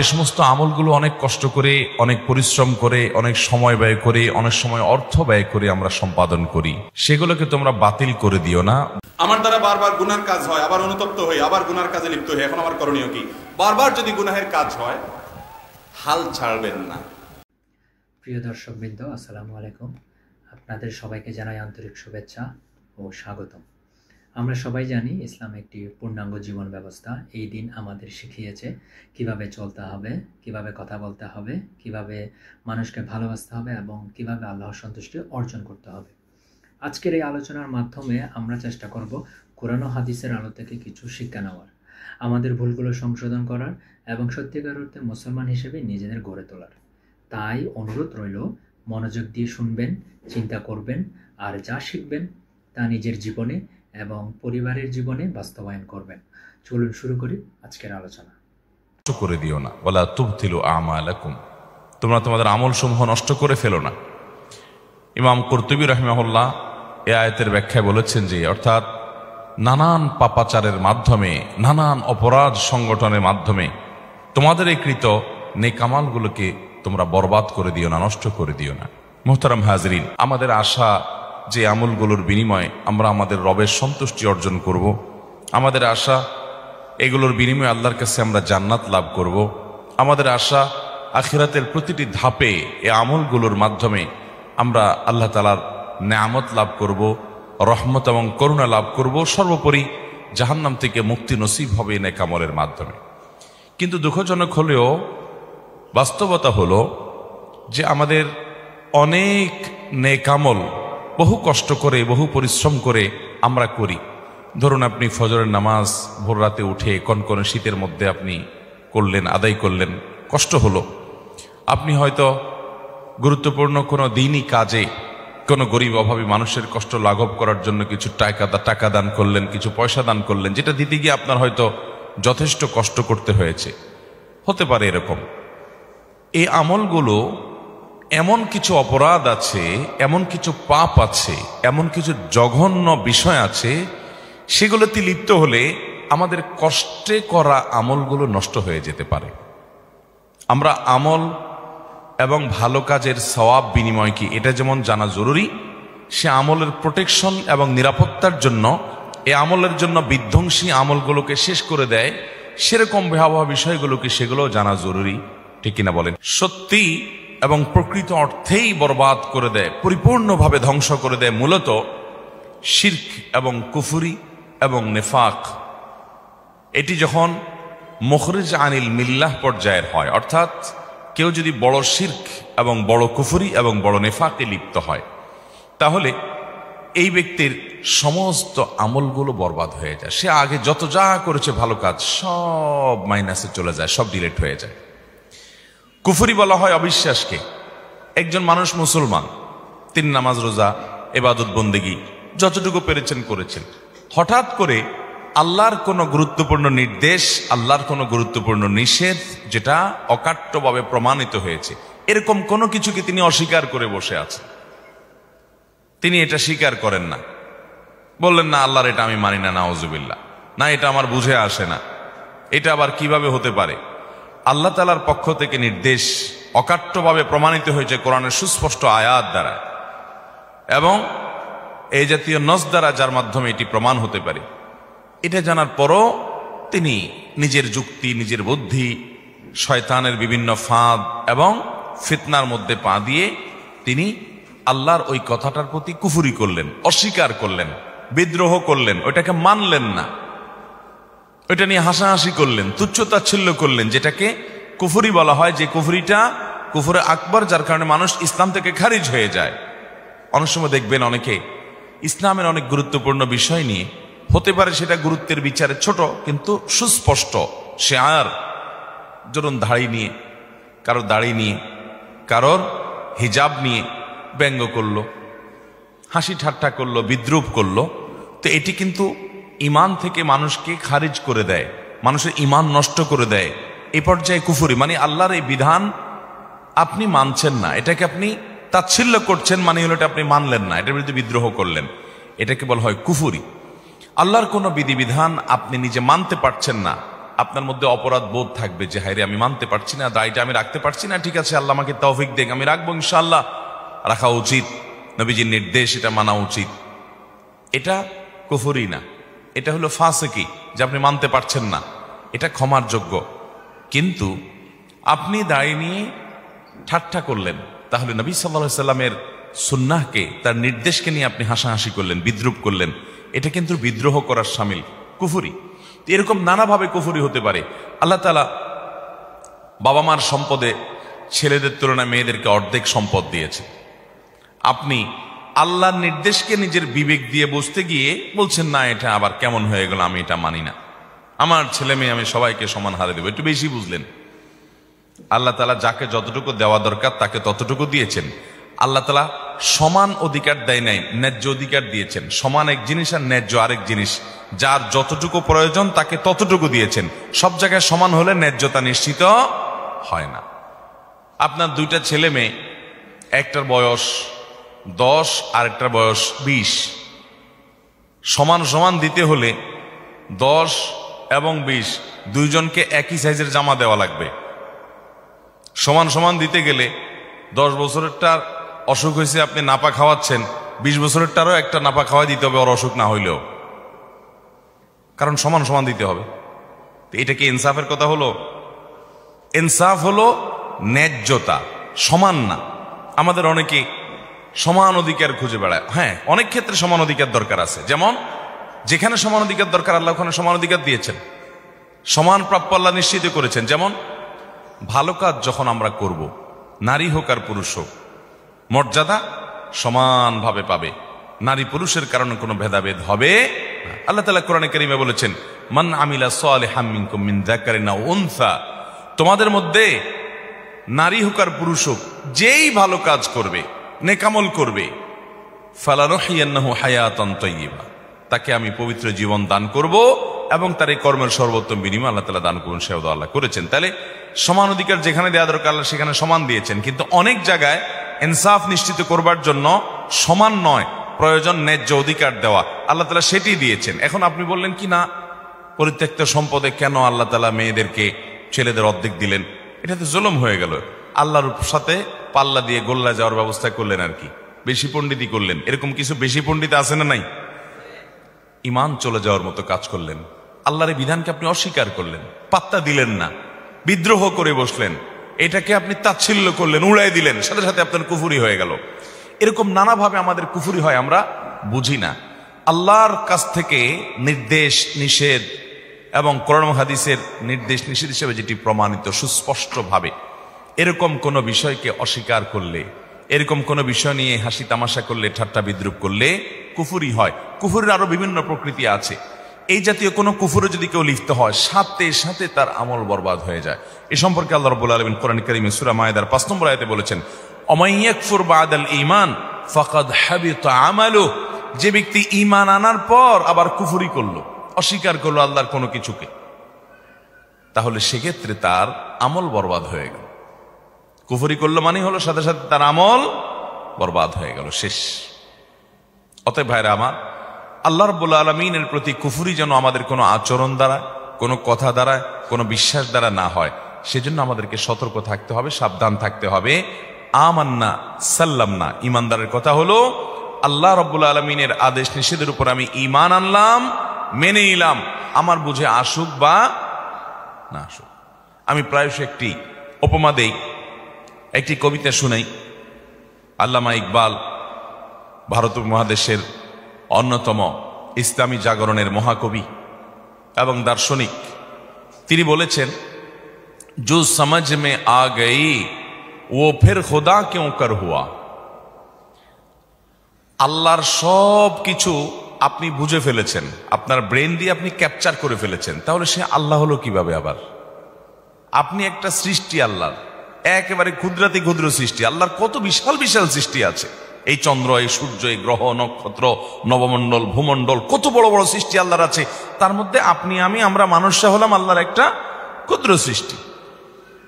যে সমস্ত আমলগুলো অনেক কষ্ট করে, অনেক পরিশ্রম করে, অনেক সময় ব্যয় করে, অনেক সময় অর্থ ব্যয় করে আমরা সম্পাদন করি, সেগুলোকে তোমরা বাতিল করে দিও না। আমার দ্বারা বারবার গুনার কাজ হয়, আবার অনুতপ্ত হই, আবার গুনার কাজে লিপ্ত হই, এখন আমার করণীয় কি? বারবার যদি গুনাহের কাজ হয়, হাল ছাড়বেন না। প্রিয় দর্শকবৃন্দ, আসসালামু আলাইকুম। আপনাদের সবাইকে জানাই আন্তরিক শুভেচ্ছা ও স্বাগতম। আমরা সবাই জানি ইসলাম একটি পূর্ণাঙ্গ জীবন ব্যবস্থা। এই দিন আমাদের শিখিয়েছে কিভাবে চলতে হবে, কিভাবে কথা বলতে হবে, কিভাবে মানুষকে ভালোবাসতে হবে এবং কিভাবে আল্লাহর সন্তুষ্টি অর্জন করতে হবে। আজকের এই আলোচনার মাধ্যমে আমরা চেষ্টা করব কোরআন ও হাদিসের আলো থেকে কিছু শিক্ষা নেওয়ার, আমাদের ভুলগুলো সংশোধন করার এবং সত্যিকার অর্থে মুসলমান হিসেবে নিজেদের গড়ে তোলার। তাই অনুরোধ রইল, মনোযোগ দিয়ে শুনবেন, চিন্তা করবেন, আর যা শিখবেন তা নিজের জীবনে এবং পরিবারের জীবনে বাস্তবায়ন করবেন। চলুন শুরু করি আজকের আলোচনা। নষ্ট করে দিও না, ওয়ালা তুবতিলু আমালাকুম, তোমরা তোমাদের আমল সমূহ নষ্ট করে ফেলো না। ইমাম কুরতুবী রাহিমাহুল্লাহ এই আয়াতের ব্যাখ্যায় বলেছেন যে, অর্থাৎ নানান পাপাচারের মাধ্যমে, নানান অপরাধ সংগঠনের মাধ্যমে তোমাদের এই কৃত নেক আমলগুলোকে তোমরা বরবাদ করে দিও না, নষ্ট করে দিও না। মুহতারাম হাজরিন, আমাদের আশা যে আমলগুলোর বিনিময়ে আমরা আমাদের রবের সন্তুষ্টি অর্জন করব, আমাদের আশা এগুলোর বিনিময়ে আল্লাহর কাছে আমরা জান্নাত লাভ করব, আমাদের আশা আখিরাতের প্রতিটি ধাপে এই আমলগুলোর মাধ্যমে আমরা আল্লাহ তাআলার নেয়ামত লাভ করব, রহমত এবং করুণা লাভ করব, সর্বোপরি জাহান্নাম থেকে মুক্তি নসিব হবে এই নেক আমলের মাধ্যমে। কিন্তু দুঃখজনক হলেও বাস্তবতা হলো যে আমাদের অনেক নেক আমল বহু কষ্ট করে, বহু পরিশ্রম করে আমরা করি। ধরুন, আপনি ফজরের নামাজ ভোর রাতে উঠে কনকনে শীতের মধ্যে আপনি করলেন, আদায় করলেন, কষ্ট হলো। আপনি হয়তো গুরুত্বপূর্ণ কোনো দিনই কাজে কোনো গরিব অভাবী মানুষের কষ্ট লাঘব করার জন্য কিছু টাকা দান করলেন, কিছু পয়সা দান করলেন, যেটা দিতে গিয়ে আপনার হয়তো যথেষ্ট কষ্ট করতে হয়েছে। হতে পারে এরকম। এই আমলগুলো এমন কিছু অপরাধ আছে, এমন কিছু পাপ আছে, এমন কিছু জঘন্য বিষয় আছে, সেগুলোতে লিপ্ত হলে আমাদের কষ্টে করা আমলগুলো নষ্ট হয়ে যেতে পারে। আমরা আমল এবং ভালো কাজের সওয়াব বিনিময় কি, এটা যেমন জানা জরুরি, সে আমলের প্রোটেকশন এবং নিরাপত্তার জন্য, এই আমলের জন্য বিধ্বংসী আমলগুলোকে শেষ করে দেয় সেরকম ভয়াবহ বিষয়গুলোকে সেগুলোও জানা জরুরি। ঠিক কিনা বলেন? সত্যি এবং প্রকৃত অর্থেই বরবাদ করে দেয়, পরিপূর্ণভাবে ধ্বংস করে দেয় মূলত শিরক এবং কুফরি এবং নেফাক। এটি যখন মুখরিজ আনিল মিল্লাহ পর্যায়ের হয়, অর্থাৎ কেউ যদি বড় শিরক এবং বড় কুফরি এবং বড় নেফাকে লিপ্ত হয়, তাহলে এই ব্যক্তির সমস্ত আমলগুলো বরবাদ হয়ে যায়। সে আগে যত যা করেছে ভালো কাজ সব মাইনাসে চলে যায়, সব ডিলিট হয়ে যায়। কুফরি বলা হয় অবিশ্বাসকে। একজন মানুষ মুসলমান, তিনি নামাজ রোজা ইবাদত বন্দেগী যতটুকু পেরেছেন করেছেন, হঠাৎ করে আল্লাহর কোনো গুরুত্বপূর্ণ নির্দেশ, আল্লাহর কোনো গুরুত্বপূর্ণ নিষেধ, যেটা অকাট্যভাবে প্রমাণিত হয়েছে, এরকম কোনো কিছুকে তিনি অস্বীকার করে বসে আছেন। তিনি এটা স্বীকার করেন না, বললেন না আল্লাহর এটা আমি মানি না, নাউজুবিল্লাহ, না এটা আমার বুঝে আসে না, এটা আবার কিভাবে হতে পারে। আল্লাহ তাআলার পক্ষ থেকে নির্দেশ অকাট্যভাবে প্রমাণিত হয়েছে কোরআনের সুস্পষ্ট আয়াত দ্বারা এবং এই জাতীয় নস দ্বারা, যার মাধ্যমে এটি প্রমাণ হতে পারে। এটা জানার পরও তিনি নিজের যুক্তি, নিজের বুদ্ধি, শয়তানের বিভিন্ন ফাঁদ এবং ফিতনার মধ্যে পা দিয়ে তিনি আল্লাহর ওই কথাটার প্রতি কুফরি করলেন, অস্বীকার করলেন, বিদ্রোহ করলেন, ওইটাকে মানলেন না, ওইটা নিয়ে হাসাহাসি করলেন, তুচ্ছতাচ্ছিল্য করলেন, যেটাকে কুফরি বলা হয়। যে কুফরিটা কুফরে আকবর, যার কারণে মানুষ ইসলাম থেকে খারিজ হয়ে যায়। অনেক সময় দেখবেন অনেকে ইসলামের অনেক গুরুত্বপূর্ণ বিষয় নিয়ে, হতে পারে সেটা গুরুত্বের বিচারে ছোট কিন্তু সুস্পষ্ট শেয়ার, ধরুন দাড়ি নিয়ে, কারোর দাড়ি নিয়ে, কারোর হিজাব নিয়ে ব্যঙ্গ করলো, হাসি ঠাট্টা করলো, বিদ্রুপ করলো, তো এটি কিন্তু ইমান থেকে মানুষকে খারিজ করে দেয়, মানুষের ইমান নষ্ট করে দেয়। এই পর্যায়ে কুফরি, মানে আল্লাহর এই বিধান আপনি মানছেন না, এটাকে আপনি তাচ্ছিল্য করছেন, মানে হলো এটা আপনি মানলেন না, এটার বিরুদ্ধে বিদ্রোহ করলেন, এটাকে বলা হয় কুফরি। আল্লাহর কোনো বিধিবিধান আপনি নিজে মানতে পারছেন না, আপনার মধ্যে অপরাধ বোধ থাকবে যে হায়রে আমি মানতে পারছি না, দায়টা আমি রাখতে পারছি না, ঠিক আছে আল্লাহ আমাকে তৌফিক দেন, আমি রাখবো ইনশাআল্লাহ। রাখা উচিত, নবীজির নির্দেশ, এটা মানা উচিত। এটা কুফরি না, এটা হলো ফাসিকি, যে আপনি মানতে পারছেন না, এটা ক্ষমার যোগ্য। কিন্তু আপনি দাঁড়িয়ে নিয়ে ঠাট্টা করলেন, তাহলে নবী সাল্লাল্লাহু আলাইহি সাল্লামের সুন্নাহকে, তার নির্দেশকে নিয়ে আপনি হাসাহাসি করলেন, বিদ্রুপ করলেন, এটা কিন্তু বিদ্রোহ করার শামিল, কুফরি। এরকম নানাভাবে কুফরি হতে পারে। আল্লাহ তাআলা বাবা মার সম্পদে ছেলেদের তুলনায় মেয়েদেরকে অর্ধেক সম্পদ দিয়েছে। আপনি আল্লাহর নির্দেশকে নিজের বিবেক দিয়ে বুঝতে গিয়ে বলছেন না এটা আবার কেমন হয়ে গেল, আমি এটা মানি না, আমার ছেলে মেয়ে আমি সবাইকে সমান হারে দেবো, একটু বেশি বুঝলেন। আল্লাহ তাআলা যাকে যতটুকু দেওয়া দরকার তাকে ততটুকু দিয়েছেন। আল্লাহ তাআলা সমান অধিকার দেয় নাই, ন্যায্য অধিকার দিয়েছেন। সমান এক জিনিস আর ন্যায্য আরেক জিনিস। যার যতটুকু প্রয়োজন তাকে ততটুকু দিয়েছেন। সব জায়গায় সমান হলে ন্যায্যতা নিশ্চিত হয় না। আপনার দুইটা ছেলে মেয়ে, একটার বয়স 10 আর একটার বয়স 20, সমান সমান দিতে হলে 10 এবং 20 দুইজনকে একই সাইজের জামা দেওয়া লাগবে। সমান সমান দিতে গেলে 10 বছরেরটার অসুখ হয়েছে, আপনি নাপা খাওয়াচ্ছেন, 20 বছরেরটারও একটা নাপা খাওয়াই দিতে হবে, ওর অসুখ না হইলেও, কারণ সমান সমান দিতে হবে। এটা কি ইনসাফের কথা হলো? ইনসাফ হলো ন্যায্যতা, সমান না। আমাদের অনেকে সমান অধিকার খুঁজে বেড়ায়। হ্যাঁ, অনেক ক্ষেত্রে সমান অধিকার দরকার আছে, যেমন যেখানে সমান অধিকার দরকার আল্লাহ ওখানে সমান অধিকার দিয়েছেন, সমান প্রাপ্য আল্লাহ নিশ্চিত করেছেন। যেমন ভালো কাজ যখন আমরা করব, নারী হোক আর পুরুষ হোক, মর্যাদা সমানভাবে পাবে, নারী পুরুষের কারণে কোনো ভেদাভেদ হবে না। আল্লাহ তাআলা কোরআনে কারীমে বলেছেন, মান আমিলা সালিহাম মিনকুম মিন যাকারিন আও উনসা, তোমাদের মধ্যে নারী হোক আর পুরুষ হোক যেই ভালো কাজ করবে, নেকামল করবে, ফালানুহিয়ান্নাহু হায়াতান তাইয়্যিবা, তাকে আমি পবিত্র জীবন দান করব এবং তার এই কর্মের সর্বোত্তম বিনিময় আল্লাহ তাআলা দান করুন, সেও আল্লাহ করেছেন। তাহলে সমান অধিকার যেখানে দেওয়া দরকার আল্লাহ সেখানে সমান দিয়েছেন। কিন্তু অনেক জায়গায় ইনসাফ নিশ্চিত করবার জন্য সমান নয়, প্রয়োজন ন্যায্য অধিকার দেওয়া, আল্লাহ তাআলা সেটি দিয়েছেন। এখন আপনি বললেন কি না, পরিত্যক্ত সম্পদে কেন আল্লাহ তাআলা মেয়েদেরকে ছেলেদের অর্ধেক দিলেন? এটা তো জুলুম হয়ে গেল। আল্লাহর সাথে পাল্লা দিয়ে গোল্লা যাওয়ার ব্যবস্থা করলেন, আর কি বেশি পণ্ডিতই করলেন। এরকম কিছু বেশি পণ্ডিত আছে না নাই? ইমান চলে যাওয়ার মতো কাজ করলেন, আল্লাহর বিধানকে আপনি অস্বীকার করলেন, পাত্তা দিলেন না, বিদ্রোহ করে বসলেন, এটাকে আপনি তাচ্ছিল্য করলেন, উড়াই দিলেন, সাথে সাথে আপনার কুফরি হয়ে গেল। এরকম নানাভাবে আমাদের কুফরি হয়, আমরা বুঝি না। আল্লাহর কাছ থেকে নির্দেশ নিষেধ এবং কোরআন হাদিসের নির্দেশ নিষেধ হিসেবে যেটি প্রমাণিত সুস্পষ্টভাবে, এরকম কোনো বিষয়কে অস্বীকার করলে, এরকম কোনো বিষয় নিয়ে হাসি তামাশা করলে, ঠাট্টা বিদ্রুপ করলে কুফরি হয়। কুফরের আরো বিভিন্ন প্রকৃতি আছে। এই জাতীয় কোনো কুফরে যদি কেউ লিপ্ত হয়, সাথে সাথে তার আমল বরবাদ হয়ে যায়। এ সম্পর্কে আল্লাহ রাব্বুল আলামিন কোরআন কারীমে সূরা মায়েদার 5 নম্বর আয়াতে বলেছেন, ওমান ইয়াকফুর বা'দাল ঈমান ফাকাদ হাবিতা আমালুহু, যে ব্যক্তি ঈমান আনার পর আবার কুফরি করলো, অস্বীকার করলো আল্লাহর কোনো কিছুকে, তাহলে সেক্ষেত্রে তার আমল বরবাদ হয়ে গেল। কুফরি করলো মানে হলো সাথে সাথে তার আমল বরবাদ হয়ে গেল, শেষ। অতএব ভাইরা আমার, আল্লাহ রাব্বুল আলামিনের প্রতি কুফরি যেন আমাদের কোনো আচরণ দ্বারা, কোনো কথা দ্বারা, কোনো বিশ্বাস দ্বারা না হয়, সেজন্য আমাদেরকে সতর্ক থাকতে হবে, সাবধান থাকতে হবে। আমান্না সাল্লামনা, ইমানদারের কথা হলো আল্লাহ রাব্বুল আলামিনের আদেশ নিষেধের উপর আমি ঈমান আনলাম, মেনে নিলাম, আমার বুঝে আসুক বা না আসুক। আমি প্রায়শই একটি উপমা দেই, একটি কবিতা শুনাই। আল্লামা ইকবাল ভারত মহাদেশের অন্যতম ইসলামী জাগরণের মহাকবি এবং দার্শনিক, তিনি বলেছেন, जो समझ में आ गई वो फिर खुदा क्यों कर हुआ। আল্লাহর সব কিছু আপনি বুঝে ফেলেছেন, আপনার ব্রেন দিয়ে আপনি ক্যাপচার করে ফেলেছেন, তাহলে সে আল্লাহ হলো কিভাবে আবার? আপনি একটা সৃষ্টি আল্লাহর, একেবারে ক্ষুদ্রাতি ক্ষুদ্র সৃষ্টি। আল্লাহর কত বিশাল বিশাল সৃষ্টি আছে, এই চন্দ্র, এই সূর্য, এই গ্রহ নক্ষত্র, নবমণ্ডল, ভূমণ্ডল, কত বড় বড় সৃষ্টি আল্লাহর আছে। তার মধ্যে আপনি আমরা মানুষরা হলাম আল্লাহর একটা ক্ষুদ্র সৃষ্টি।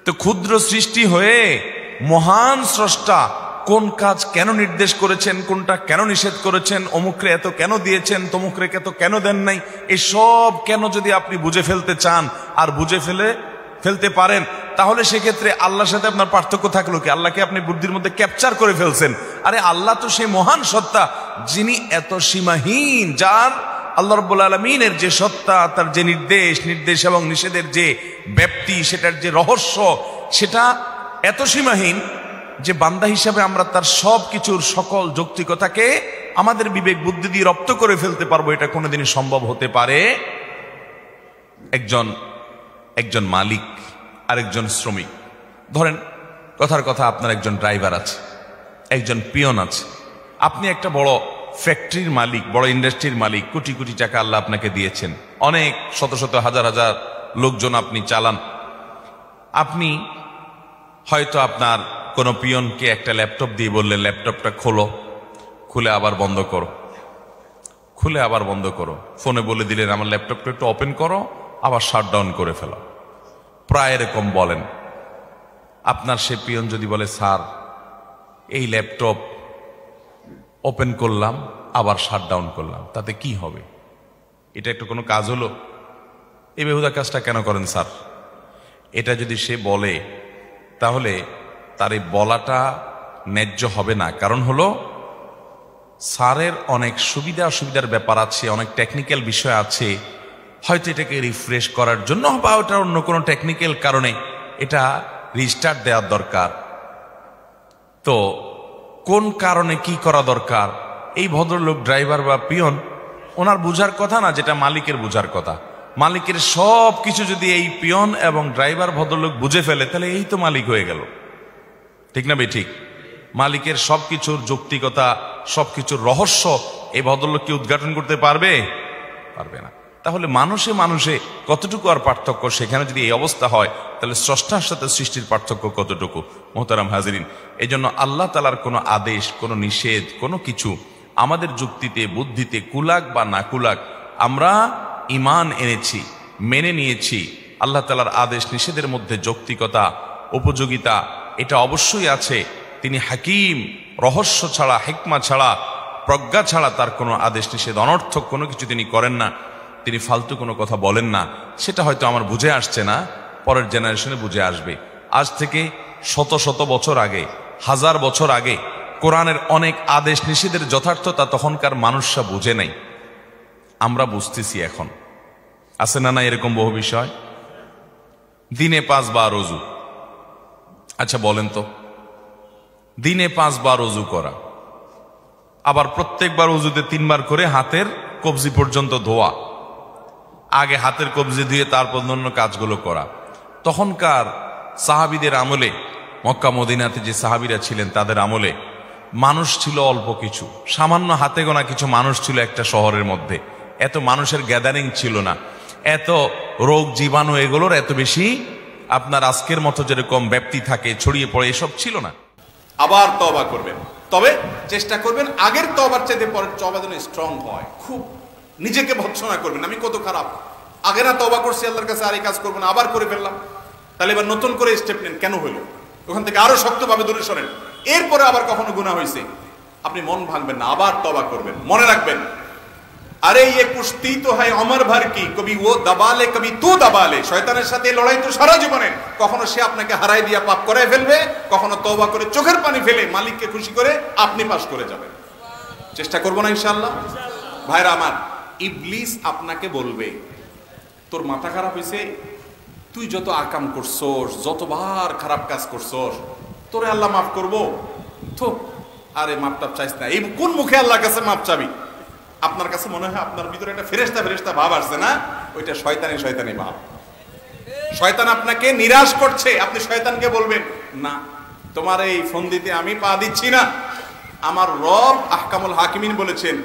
তো ক্ষুদ্র সৃষ্টি হয়ে মহান স্রষ্টা কোন কাজ কেন নির্দেশ করেছেন, কোনটা কেন নিষেধ করেছেন, অমুকরে এত কেন দিয়েছেন, তমুকরে এত কেন দেন নাই, এসব কেন যদি আপনি বুঝে ফেলতে চান আর বুঝে ফেলতে পারেন, তাহলে সেক্ষেত্রে আল্লাহর সাথে আপনার পার্থক্য থাকলো কি? আল্লাহকে আপনি বুদ্ধির মধ্যে ক্যাপচার করে ফেলছেন। আরে আল্লাহ তো সেই মহান সত্তা যিনি এত সীমাহীন, যার আল্লাহ রাব্বুল আলামিনের যে সত্তা, তার যে নির্দেশ এবং নিষেধের যে ব্যাপ্তি, সেটার যে রহস্য, সেটা এত সীমাহীন যে বান্দা হিসাবে আমরা তার সব কিছুর সকল যৌক্তিকতাকে আমাদের বিবেক বুদ্ধি দিয়ে রপ্ত করে ফেলতে পারবো, এটা কোনোদিনই সম্ভব হতে পারে? একজন মালিক আরেকজন শ্রমিক, ধরেন কথার কথা আপনার একজন ড্রাইভার আছে, একজন পিয়ন আছে, আপনি একটা বড় ফ্যাক্টরির মালিক, বড় ইন্ডাস্ট্রির মালিক, কোটি কোটি টাকা আল্লাহ আপনাকে দিয়েছেন, অনেক শত শত হাজার হাজার লোকজন আপনি চালান। আপনি হয়তো আপনার কোনো পিয়নকে একটা ল্যাপটপ দিয়ে বললেন, ল্যাপটপটা খোলো, খুলে আবার বন্ধ করো, খুলে আবার বন্ধ করো। ফোনে বলে দিলেন আমার ল্যাপটপটা একটু ওপেন করো, আবার শাটডাউন করে ফেলো। প্রায় এরকম বলেন। আপনার সে পিয়ন যদি বলে স্যার এই ল্যাপটপ ওপেন করলাম আবার শাটডাউন করলাম, তাতে কি হবে? এটা একটু কোনো কাজ হলো? এই বেহুদা কাজটা কেন করেন স্যার? এটা যদি সে বলে তাহলে তার এই বলাটা ন্যায্য হবে না। কারণ হলো স্যারের অনেক সুবিধা অসুবিধার ব্যাপার আছে, অনেক টেকনিক্যাল বিষয় আছে, হয়তো এটাকে রিফ্রেশ করার জন্য বা ওটা অন্য কোনো টেকনিক্যাল কারণে এটা রিস্টার্ট দেওয়ার দরকার। তো কোন কারণে কি করা দরকার এই ভদ্রলোক ড্রাইভার বা পিয়ন ওনার বুঝার কথা না, যেটা মালিকের বুঝার কথা। মালিকের সব কিছু যদি এই পিয়ন এবং ড্রাইভার ভদ্রলোক বুঝে ফেলে তাহলে এই তো মালিক হয়ে গেল, ঠিক না ভাই? ঠিক। মালিকের সবকিছুর যৌক্তিকতা, সবকিছুর রহস্য এই ভদ্রলোক কি উদ্ঘাটন করতে পারবে? পারবে না। তাহলে মানুষে মানুষে কতটুকু আর পার্থক্য? সেখানে যদি এই অবস্থা হয় তাহলে স্রষ্টার সাথে সৃষ্টির পার্থক্য কতটুকু? মোহতারাম হাজিরিন, এই জন্য আল্লাহ তাআলার কোনো আদেশ, কোনো নিষেধ, কোনো কিছু আমাদের যুক্তিতে বুদ্ধিতে কুলাক বা না কুলাক, আমরা ঈমান এনেছি, মেনে নিয়েছি। আল্লাহ তাআলার আদেশ নিষেধের মধ্যে যৌক্তিকতা, উপযোগিতা এটা অবশ্যই আছে। তিনি হাকিম, রহস্য ছাড়া, হিকমা ছাড়া, প্রজ্ঞা ছাড়া তার কোনো আদেশ নিষেধ অনর্থক কোনো কিছু তিনি করেন না। তিনি ফালতু কোনো কথা বলেন না। সেটা হয়তো আমার বুঝে আসছে না, পরের জেনারেশনে বুঝে আসবে। আজ থেকে শত শত বছর আগে, হাজার বছর আগে কোরআনের অনেক আদেশ নিষেধের যথার্থতা তখনকার মানুষরা বুঝে নাই, আমরা বুঝতেছি এখন। আছে না না এরকম বহু বিষয়? দিনে 5 বার ওযু। আচ্ছা বলেন তো, দিনে 5 বার ওযু করা, আবার প্রত্যেকবার ওযুতে 3 বার করে হাতের কবজি পর্যন্ত ধোয়া, আগে হাতের কবজি ধুয়ে তারপর অন্য কাজগুলো করা। তখনকার সাহাবীদের আমলে, মক্কা মদিনাতে যে সাহাবীরা ছিলেন তাদের আমলে মানুষ ছিল অল্প কিছু, সামান্য হাতে গোনা কিছু মানুষ ছিল একটা শহরের মধ্যে। এত মানুষের গ্যাদারিং ছিল না, এত রোগ জীবাণু এগুলোর এত বেশি আপনার আজকের মতো যেরকম ব্যাপ্তি থাকে, ছড়িয়ে পড়ে, এসব ছিল না। আবার তওবা করবেন, তবে চেষ্টা করবেন আগের তওবার চাইতে পরের তওবা যেন স্ট্রং হয়। খুব নিজেকে ভৎসনা করবেন, আমি কত খারাপ, আগে না তওবা করছি আল্লাহর কাছে, আর এই কাজ করবো না, আবার করে ফেললাম। তাহলে এবার নতুন করে স্টেপ নেন, কেন হইলো, ওখান থেকে আরো শক্তভাবে দূরে সরেন। এরপরে আবার কখনো গুনাহ হয়েছে আপনি মন ভাঙবেন না, আবার তওবা করবেন। মনে রাখবেন, আরে ये কুস্তি তো হয় অমর ভর কি, কবি ও দবালে কবি তু দবালে। শয়তানের সাথে লড়াই তো সারা জীবনের। কখনো সে আপনাকে হারাই দিয়া পাপ করায় ফেলবে, কখনো তওবা করে চোখের পানি ফেলে মালিককে খুশি করে আপনি পাস করে যাবেন। চেষ্টা করবো না ইনশাআল্লাহ? ভাইরা আমার, ইবলিস আপনাকে বলবে তোর মাথা খারাপ হয়েছে, তুই যত আকাম করছস, যতবার খারাপ কাজ করছস, তোরে আল্লাহ মাফ করবো তো? আরে মাপ টাপ চাইস না, এই কোন মুখে আল্লাহর কাছে মাপ চাবি? আপনার কাছে মনে হয় আপনার ভিতরে একটা ফেরেশতা ভাব আসছে না, ওইটা শয়তানি ভাব। শয়তান আপনাকে নিরাশ করছে, আপনি শয়তানকে বলবেন না, তোমার এই ফন্দিতে আমি পা দিচ্ছি না। আমার রব আহকামুল হাকিমিন বলেছেন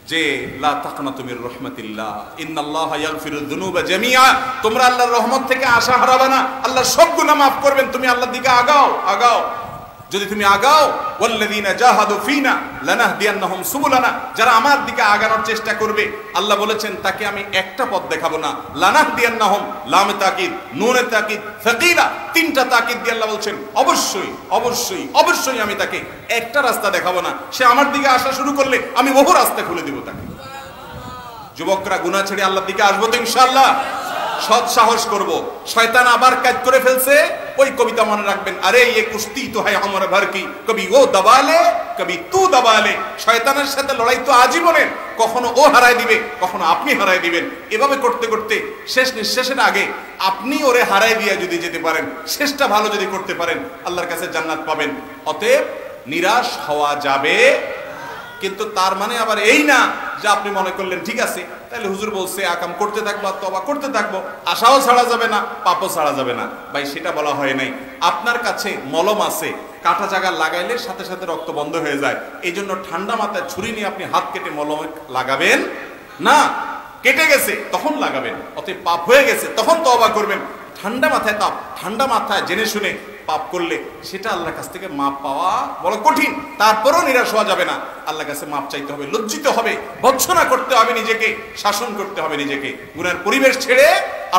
যে লা তাকনাতু মির রাহমাতিল্লাহ ইন্নাল্লাহা ইয়াগফিরুয যুনুবা জামিআ। তোমরা আল্লাহর রহমত থেকে আশা হারাবে না, আল্লাহ সব গুনাহ মাফ করবেন। তুমি আল্লাহর দিকে আগাও। যদি তুমি আগাও, ওয়াল্লাযীনা জাহাদু ফীনা লানাহদিয়ান্নাহুম সুবুলানা, যারা আমার দিকে আগানোর চেষ্টা করবে, আল্লাহ বলেছেন তাকে আমি একটা পথ দেখাবো না। লানাহদিয়ান্নাহুম, লামে তাকিদ, নুনে তাকিদ, সাকিলা, তিনটা তাকিদ দিয়ে আল্লাহ বলছেন অবশ্যই অবশ্যই অবশ্যই আমি তাকে একটা রাস্তা দেখাবো না। সে আমার দিকে আসা শুরু করলে আমি বহু রাস্তা খুলে দিব তাকে। যুবকরা গুনাহ ছেড়ে আল্লাহর দিকে আসবো তো ইনশাআল্লাহ। সৎ সাহস করব। শয়তান আবার কাজ করে ফেলছে, ওই কবিতা মনে রাখবেন, আরে ये কুস্তি তো है हमर भर की, कभी वो दबा ले कभी तू दबा ले। শয়তানের সাথে লড়াই তো আজীবনের, কখনো ও হারায় দিবে, কখনো আপনি হারায় দিবেন। এভাবে করতে করতে শেষ নিঃশ্বাসের আগে আপনি ওরে হারায় দিয়ে যদি যেতে পারেন, শেষটা ভালো যদি করতে পারেন, আল্লাহর কাছে জান্নাত পাবেন। অতএব নিরাশ হওয়া যাবে, কিন্তু তার মানে আবার এই না যে আপনি মনে করলেন ঠিক আছে তাহলে হুজুর বলছে আকাম করতে থাকবো, তওবা করতে থাকবো, আশাও ছাড়া যাবে না, পাপও ছাড়া যাবে না। ভাই সেটা বলা হয় নাই। আপনার কাছে মলম আছে, কাটা জায়গা লাগাইলে সাথে সাথে রক্ত বন্ধ হয়ে যায়, এই জন্য ঠান্ডা মাথায় ছুরি নিয়ে আপনি হাত কেটে মলম লাগাবেন না। কেটে গেছে তখন লাগাবেন, অতএব পাপ হয়ে গেছে তখন তওবা করবেন। ঠান্ডা মাথায় তাপ, ঠান্ডা মাথায় জেনে শুনে পাপ করলে সেটা আল্লাহর কাছ থেকে মাপ পাওয়া বড় কঠিন। তারপরেও নিরাশ হওয়া যাবে না, আল্লাহর কাছে মাপ চাইতে হবে, লজ্জিত হবে, ভৎসনা করতে হবে নিজেকে, শাসন করতে হবে নিজেকে, গুনার পরিবেশ ছেড়ে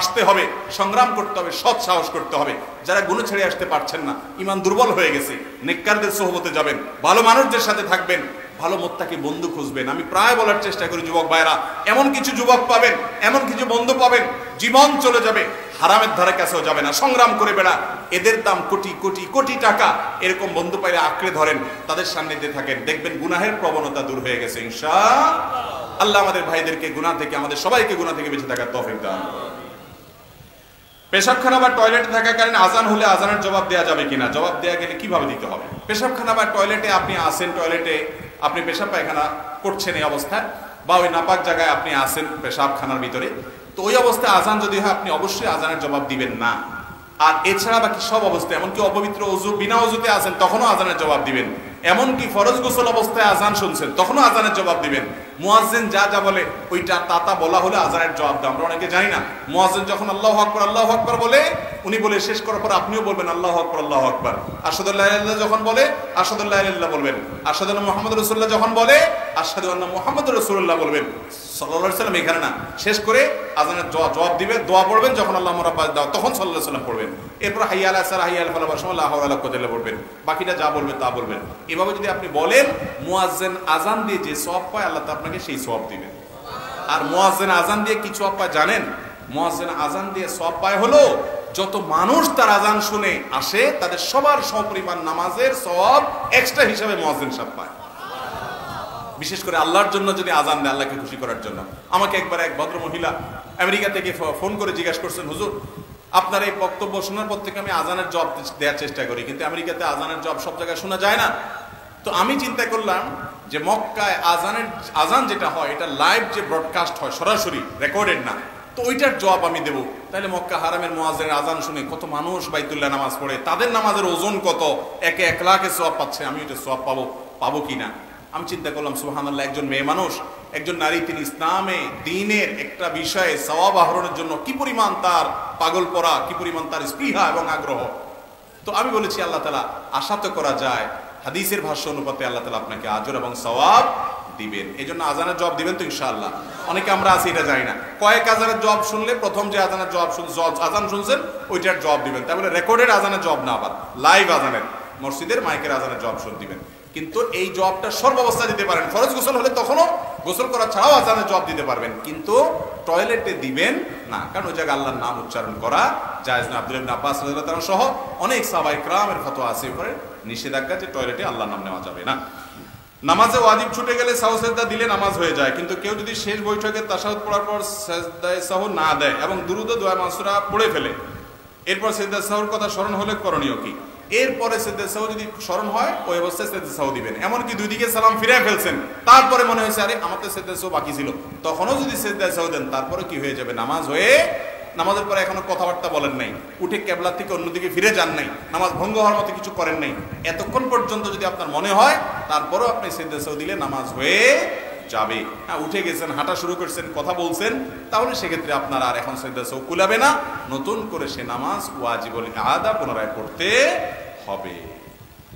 আসতে হবে, সংগ্রাম করতে হবে, সৎ সাহস করতে হবে। যারা গুনাহ ছেড়ে আসতে পারছেন না, ঈমান দুর্বল হয়ে গেছে, নেককারদের সোহবতে যাবেন, ভালো মানুষদের সাথে থাকবেন, ভালো মোত্তাকি বন্ধু খুঁজবেন। আমি প্রায় বলার চেষ্টা করি যুবক ভাইরা, এমন কিছু যুবক পাবেন, এমন কিছু বন্ধু পাবেন, জীবন চলে যাবে, হারামের ধারে কাছেও যাবে না, সংগ্রাম করে বেড়া, এদের দাম কোটি কোটি কোটি টাকা। এরকম বন্ধু পাইলে আঁকড়ে ধরেন, তাদের সান্নিধ্যে থাকেন, দেখবেন গুনাহের প্রবণতা দূর হয়ে গেছে ইনশাআল্লাহ। আল্লাহ আমাদের ভাইদেরকে গুনাহ থেকে, আমাদের সবাইকে গুনাহ থেকে বেঁচে থাকার তৌফিক দান। পেশাবখানা বা টয়লেটে থাকাকালীন আজান হলে আজানের জবাব দেওয়া যাবে কিনা? জবাব দেওয়া গেলে কিভাবে দিতে হবে? পেশাবখানা বা টয়লেটে আপনি আসেন, টয়লেটে আপনি পেশাব পায়খানা করছেন এই অবস্থায়, বা ওই নাপাক জায়গায় আপনি আসেন পেশাবখানার ভিতরে, তো ওই অবস্থায় আজান যদি হয় আপনি অবশ্যই আজানের জবাব দিবেন না। আর এছাড়া বাকি সব অবস্থায়, এমনকি অপবিত্র ওযু, বিনা ওযুতে আছেন তখনও আজানের জবাব দিবেন। এমনকি ফরজ গোসল অবস্থায় আজান শুনছেন তখনও আজানের জবাব দিবেন। মুয়াজ্জিন যা যা বলে ওইটা তা বলা হলে আজানের জবাব দেয়। আমরা অনেকে জানি না, মুয়াজ্জিন যখন আল্লাহু আকবার বলে, উনি বলে শেষ করার পর আপনিও বলবেন আল্লাহু আকবার। আশহাদু আল্লা ইলাহা ইল্লাল্লাহ যখন বলে আশহাদু আল্লা ইলাহা ইল্লাল্লাহ বলবেন। আশহাদু আন্না মুহাম্মাদুর রাসূলুল্লাহ যখন বলে আশহাদু আন্না মুহাম্মাদুর রাসূলুল্লাহ বলবেন। সাল্লাল্লাহু আলাইহি ওয়াসাল্লাম এখানে না, শেষ করে আজানের জবাব দিবেন, দোয়া পড়বেন, যখন আল্লাহু রাব্বানা দাও তখন সাল্লাল্লাহু আলাইহি ওয়াসাল্লাম পড়বেন। এরপর হাইয়া আলাস সালাহ, হাইয়া আল ফালাহ, লা হাওলা ওয়ালা কুওয়াতা ইল্লা পড়বেন। বাকিটা যা বলবেন তা বলবেন। এভাবে যদি আপনি বলেন, মুয়াজ্জিন আজান দিয়ে যে সওয়াব পায় আল্লাহ তা আপনাকে সেই সওয়াব দিবেন। আর মুয়াজ্জিন আজান দিয়ে কি সওয়াব পায় জানেন? মুয়াজ্জিন আজান দিয়ে সওয়াব পায় হলো যত মানুষ তার আজান শুনে আসে তাদের সবার সমপরিমাণ নামাজের সওয়াব এক্সট্রা হিসাবে মুয়াজ্জিন সাহেব পায়। বিশেষ করে আল্লাহর জন্য যদি আজান দেয়, আল্লাহকে খুশি করার জন্য। আমাকে একবার এক ভদ্র মহিলা আমেরিকা থেকে ফোন করে জিজ্ঞাসা করছেন, হুজুর আপনার এই বক্তব্য শোনার পর থেকে আমি আজানের জবাব দেওয়ার চেষ্টা করি, কিন্তু আমেরিকাতে আজানের জবাব সব জায়গায় শোনা যায় না। তো আমি চিন্তা করলাম যে মক্কায় আজান যেটা হয় এটা লাইভ যে ব্রডকাস্ট হয়, সরাসরি রেকর্ডেড না, তো ওইটার জবাব আমি দেবো। তাহলে মক্কা হারামের মুয়াজ্জিনের আজান শুনে কত মানুষ বাইতুল্লাহ নামাজ পড়ে, তাদের নামাজের ওজন কত, একে 1 লাখে সওয়াব পাচ্ছে, আমি ওইটা সওয়াব পাবো কিনা। আমি চিন্তা করলাম সুবহানাল্লাহ, একজন মেয়ে মানুষ, একজন নারী, তিনি ইসলামে দ্বীনের একটা বিষয়ে সওয়াব আহরণের জন্য কি পরিমাণ তার পাগল পড়া, কি পরিমাণ তার স্পৃহা এবং আগ্রহ। তো আমি বলেছি আল্লাহ তাআলা আশা তো করা যায় হাদিসের ভাষ্য অনুপাতে আল্লাহ তাআলা আপনাকে আজর এবং সওয়াব দিবেন। এই জন্য আজানের জবাব দিবেন তো ইনশাআল্লাহ। অনেকে আমরা আছি এটা জানি না, কয়েক আজানের জবাব শুনলে প্রথম যে আজানের জবাব আজান শুনছেন ওইটার জবাব দিবেন, তারপরে রেকর্ডেড আজানের জবাব না, আবার লাইভ আজানের মসজিদের মাইকের আজানের জবাব শুন দিবেন। কিন্তু এই জবাবটা সর্বাবস্থা দিতে পারেন। ফরজ গোসল হলে তখনও গোসল করা ছাড়াও আজানের জবাব দিতে পারবেন, কিন্তু টয়লেটে দিবেন না, কারণ ওই জায়গায় আল্লাহর নাম উচ্চারণ করা জায়েজ না। আব্দুল্লাহ ইবনে আব্বাস রাদিয়াল্লাহু তাআলা সহ অনেক সাহাবায়ে কেরামের ফতোয়া আছে উপরে নিষেধাজ্ঞা যে টয়লেটে আল্লাহর নাম নেওয়া যাবে না। নামাজে ওয়াজিব ছুটে গেলে সাহু সেজদা দিলে নামাজ হয়ে যায়, কিন্তু কেউ যদি শেষ বৈঠকে তাশাহুদ পড়ার পর সেজদায়ে সাহু না দেয় এবং দুরূদ ও দোয়া মাসুরা পড়ে ফেলে, এরপর সেজদায়ে সাহুর কথা স্মরণ হলে করণীয় কি? এরপরে সেজদায়ে সাহু যদি স্মরণ হয় ওই অবস্থায় সেজদায়ে সাহু দিবেন। এমনকি দুই দিকে সালাম ফিরিয়ে ফেলছেন, তারপরে মনে হয়েছে আরে আমার তো সেজদায়ে সাহু বাকি ছিল, তখনও যদি সেজদায়ে সাহু দেন তারপরে কি হয়ে যাবে? নামাজ হয়ে, নামাজের পরে এখনো কথাবার্তা বলেন নাই, উঠে কেবলা থেকে অন্যদিকে ফিরে যান নাই, নামাজ ভঙ্গ হওয়ার মতো কিছু করেন নাই, এতক্ষণ পর্যন্ত যদি আপনার মনে হয় তারপরও আপনি সেজদায়ে সাহু দিলে নামাজ হয়ে যাবে। হ্যাঁ, উঠে গেছেন, হাঁটা শুরু করছেন, কথা বলছেন, তাহলে সেক্ষেত্রে আপনার আর এখন সেজদায়ে সাহু কুলাবে না, নতুন করে সে নামাজ ওয়াজিবুল আদা পুনরায় পড়তে হবে।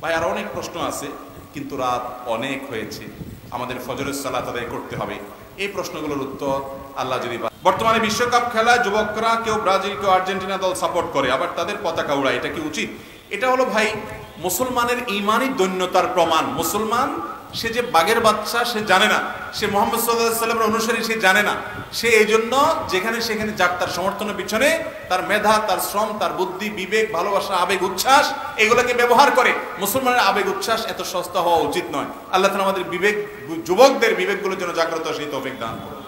ভাই আর অনেক প্রশ্ন আছে, কিন্তু রাত অনেক হয়েছে, আমাদের ফজরের সালাত আদায় করতে হবে। এই প্রশ্নগুলোর উত্তর আল্লাহ যদি বর্তমানে বিশ্বকাপ খেলায় যুবকরা কেউ ব্রাজিল কেউ আর্জেন্টিনা দল সাপোর্ট করে, আবার তাদের পতাকা উড়ায়, এটা কি উচিত? এটা হলো ভাই মুসলমানের ঈমানি দৈন্যতার প্রমাণ। মুসলমান সে যে বাঘের বাচ্চা সে জানে না, সে মুহাম্মদ সাল্লাল্লাহু আলাইহি ওয়াসাল্লামের অনুসারী সে জানে না, সে এই জন্য যেখানে সেখানে যাক তার সমর্থনের পিছনে তার মেধা, তার শ্রম, তার বুদ্ধি, বিবেক, ভালোবাসা, আবেগ, উচ্ছ্বাস এগুলোকে ব্যবহার করে। মুসলমানের আবেগ উচ্ছ্বাস এত সস্তা হওয়া উচিত নয়। আল্লাহ তাআলা আমাদের বিবেক, যুবকদের বিবেকগুলো যেন জাগ্রত সেই তৌফিক দান করুন।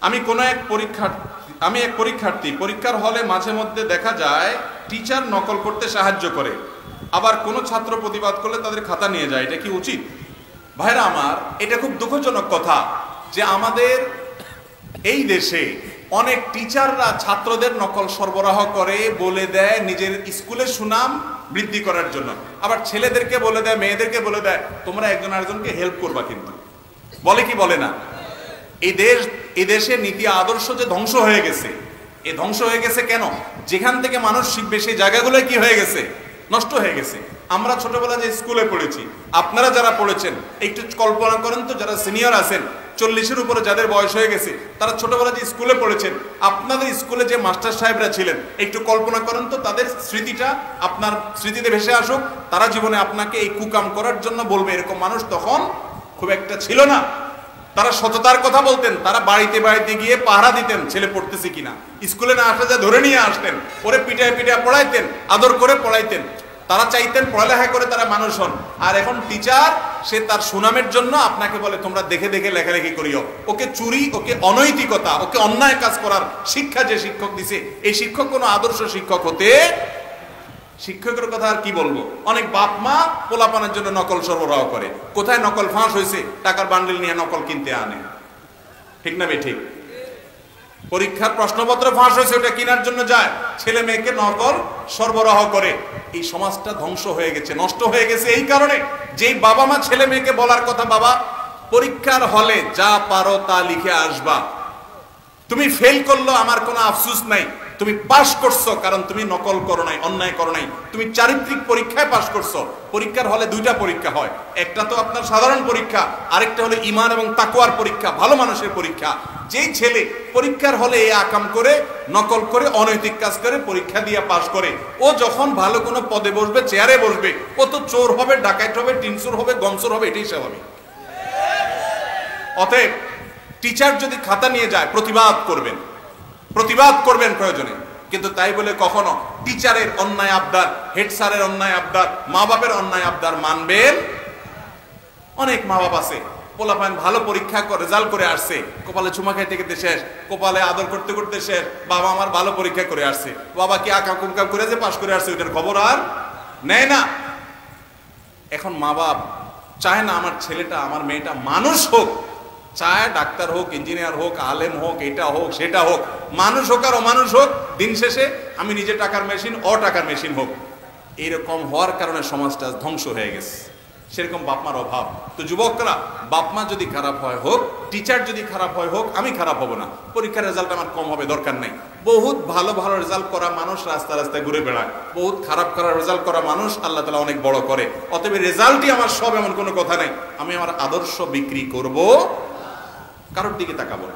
আমি এক পরীক্ষার্থী, পরীক্ষার হলে মাঝে মধ্যে দেখা যায় টিচার নকল করতে সাহায্য করে, আবার কোনো ছাত্র প্রতিবাদ করলে তাদের খাতা নিয়ে যায়, এটা কি উচিত? ভাইরা আমার, এটা খুব দুঃখজনক কথা যে আমাদের এই দেশে অনেক টিচাররা ছাত্রদের নকল সরবরাহ করে, বলে দেয় নিজের স্কুলের সুনাম বৃদ্ধি করার জন্য, আবার ছেলেদেরকে বলে দেয়, মেয়েদেরকে বলে দেয় তোমরা একজন আরেকজনকে হেল্প করবা, কিন্তু বলে কি বলে না? এই দেশে নীতি আদর্শ যে ধ্বংস হয়ে গেছে, এই ধ্বংস হয়ে গেছে কেন? যেখান থেকে মানুষ শিখবে সেই জায়গাগুলো কি হয়ে গেছে? নষ্ট হয়ে গেছে। আমরা ছোটবেলা যে স্কুলে পড়েছি, আপনারা যারা পড়েছেন একটু কল্পনা করেন তো, যারা সিনিয়র আছেন 40-এর উপরে যাদের বয়স হয়ে গেছে, তারা ছোটবেলা যে স্কুলে পড়েছেন, আপনাদের স্কুলে যে মাস্টার সাহেবরা ছিলেন একটু কল্পনা করেন তো, তাদের স্মৃতিটা আপনার স্মৃতিতে ভেসে আসুক। তারা জীবনে আপনাকে এই কুকাম করার জন্য বলবে, এরকম মানুষ তখন খুব একটা ছিল না। তারা সততার কথা বলতেন, তারা বাড়িতে বাড়িতে গিয়ে পাহারা দিতেন ছেলে পড়তেছে কিনা, স্কুলে না আসলে যা ধরে নিয়ে আসতেন, ওরে পিটায় পিটায় পড়াইতেন, আদর করে পড়াইতেন। তারা চাইতেন পড়ালেখা করে তারা মানুষ হন। আর এখন টিচার সে তার সুনামের জন্য আপনাকে বলে তোমরা দেখে দেখে লেখালেখি করিও। ওকে চুরি, ওকে অনৈতিকতা, ওকে অন্যায় কাজ করার শিক্ষা যে শিক্ষক দিছে, এই শিক্ষক কোনো আদর্শ শিক্ষক হতে, শিক্ষকের কথা আর কি বলবো। অনেক বাপ মা পোলাপানের জন্য নকল সরবরাহ করে, কোথায় নকল ফাঁস হয়েছে টাকার বান্ডেল নিয়ে নকল কিনতে আনে, ঠিক না ঠিক? পরীক্ষার প্রশ্নপত্র ফাঁস হয়েছে ওটা কেনার জন্য যায়, ছেলে মেয়েকে নকল সরবরাহ করে। এই সমাজটা ধ্বংস হয়ে গেছে, নষ্ট হয়ে গেছে এই কারণে যেই বাবা মা ছেলে মেয়েকে বলার কথা, বাবা পরীক্ষার হলে যা পারো তা লিখে আসবা, তুমি ফেল করলো আমার কোনো আফসোস নাই, তুমি পাস করছো কারণ তুমি নকল করো নাই, অন্যায় করো নাই, তুমি চারিত্রিক পরীক্ষায় পাস করছো। পরীক্ষার হলে দুইটা পরীক্ষা হয়, একটা তো আপনার সাধারণ পরীক্ষা, আরেকটা হলো ঈমান এবং তাকওয়ার পরীক্ষা, ভালো মানুষের পরীক্ষা। যেই ছেলে পরীক্ষার হলে এই আকাম করে, নকল করে, অনৈতিক কাজ করে পরীক্ষা দিয়ে পাস করে, ও যখন ভালো কোনো পদে বসবে, চেয়ারে বসবে, ও তো চোর হবে, ডাকাত হবে, টিনচোর হবে, গমচোর হবে, এটাই স্বাভাবিক। অতএব টিচার যদি খাতা নিয়ে যায় প্রতিবাদ করবেন প্রয়োজনে, কিন্তু তাই বলে কখনো টিচারের অন্যায় আবদার, হেড স্যারের অন্যায় আবদার, মা বাপের অন্যায় আবদার মানবেন? অনেক মা বাপ আছে পোলাপান ভালো পরীক্ষা করে রেজাল্ট করে আসছে, কপালে চুমা খাইতে খেতে শেষ, কপালে আদর করতে করতে শেষ, বাবা আমার ভালো পরীক্ষা করে আসছে, বাবা কি আকাম কুমকাম করে যে পাশ করে আসছে ওইটার খবর আর নেয় না। এখন মা বাপ চায় না আমার ছেলেটা, আমার মেয়েটা মানুষ হোক, চায় ডাক্তার হোক, ইঞ্জিনিয়ার হোক, আলেম হোক, এটা হোক সেটা হোক, মানুষ হোক আর অমানুষ হোক, দিন শেষে আমি নিজে টাকার মেশিন, টাকার মেশিন হোক। এইরকম হওয়ার কারণে সমাজটা ধ্বংস হয়ে গেছে। সেরকম বাপমার অভাব। তো যুবকরা, বাপমা যদি খারাপ হয় হোক, টিচার যদি খারাপ হয় হোক, আমি খারাপ হব না, পরীক্ষার রেজাল্ট আমার কম হবে, দরকার নাই। বহুত ভালো ভালো রেজাল্ট করা মানুষ রাস্তা রাস্তায় ঘুরে বেড়ায়, বহুত খারাপ খারাপ রেজাল্ট করা মানুষ আল্লাহ তাআলা অনেক বড় করে। অতএব রেজাল্টই আমার সব, এমন কোনো কথা নাই। আমি আমার আদর্শ বিক্রি করব, কারোর দিকে তাকাবো না।